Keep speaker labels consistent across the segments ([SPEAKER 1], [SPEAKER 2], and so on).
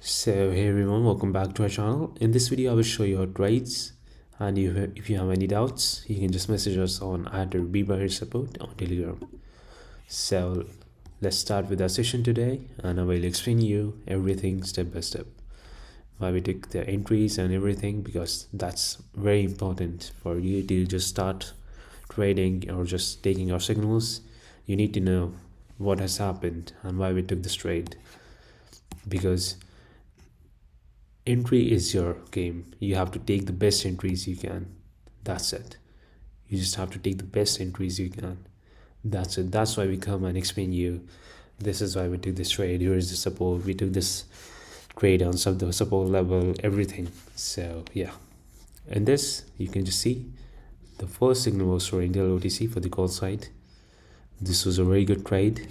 [SPEAKER 1] So hey everyone, welcome back to our channel. In this video I will show you how trades, and if you have any doubts you can just message us on @BeBuyer support on Telegram. So let's start with our session today, and I will explain you everything step by step, why we take the entries and everything, because that's very important for you to just start trading or just taking our signals. You need to know what has happened and why we took this trade, because entry is your game. You have to take the best entries you can. That's it. You just have to take the best entries you can. That's it. That's why we come and explain you. This is why we took this trade. Here is the support. We took this trade on the support level, everything. So yeah. In this, you can just see the first signal was for Intel OTC for the call side. This was a very good trade.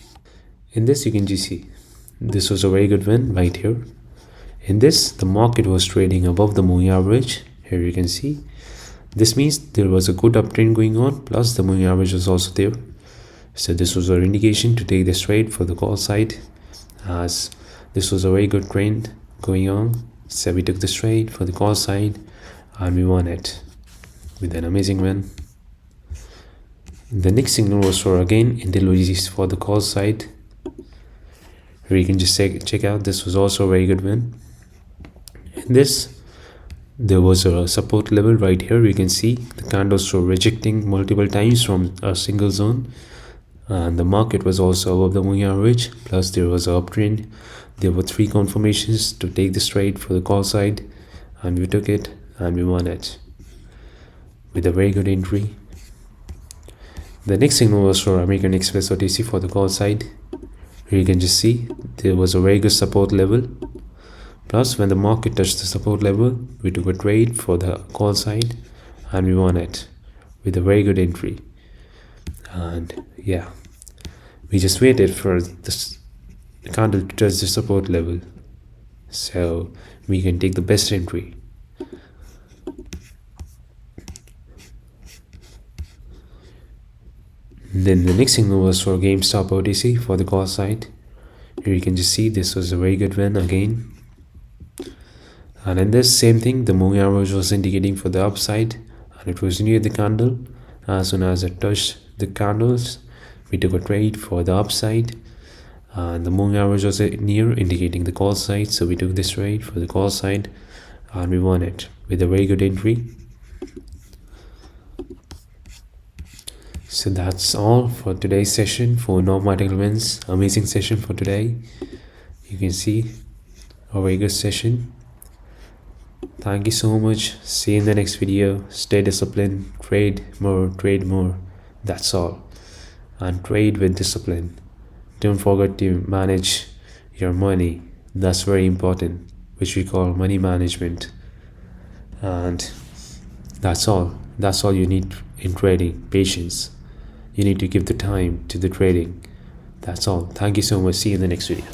[SPEAKER 1] In this, you can just see this was a very good win right here. In this, the market was trading above the moving average. Here you can see. This means there was a good uptrend going on, plus the moving average was also there. So this was our indication to take this trade for the call side, as this was a very good trend going on. So we took this trade for the call side and we won it with an amazing win. The next signal was for again Intel OTC for the call side. Here you can just check out, this was also a very good win. In this, there was a support level right here. You can see the candles were rejecting multiple times from a single zone, and the market was also above the moving average, plus there was an uptrend. There were 3 confirmations to take this trade for the call side, and we took it and we won it with a very good entry. The next signal was for American Express OTC for the call side. Here you can just see there was a very good support level. Plus, when the market touched the support level, we took a trade for the call side and we won it with a very good entry. And yeah, we just waited for this candle to touch the support level so we can take the best entry. Then the next signal was for GameStop OTC for the call side. Here you can just see this was a very good win again. And in this same thing, the moving average was indicating for the upside, and it was near the candle. As soon as it touched the candles, we took a trade for the upside, and the moving average was near, indicating the call side. So we took this trade for the call side and we won it with a very good entry. So that's all for today's session for non-mathematical wins. Amazing session for today. You can see a very good session. Thank you so much. See you in the next video. Stay disciplined. Trade more. That's all. And trade with discipline. Don't forget to manage your money. That's very important, which we call money management. And that's all. That's all you need in trading. Patience. You need to give the time to the trading. That's all. Thank you so much. See you in the next video.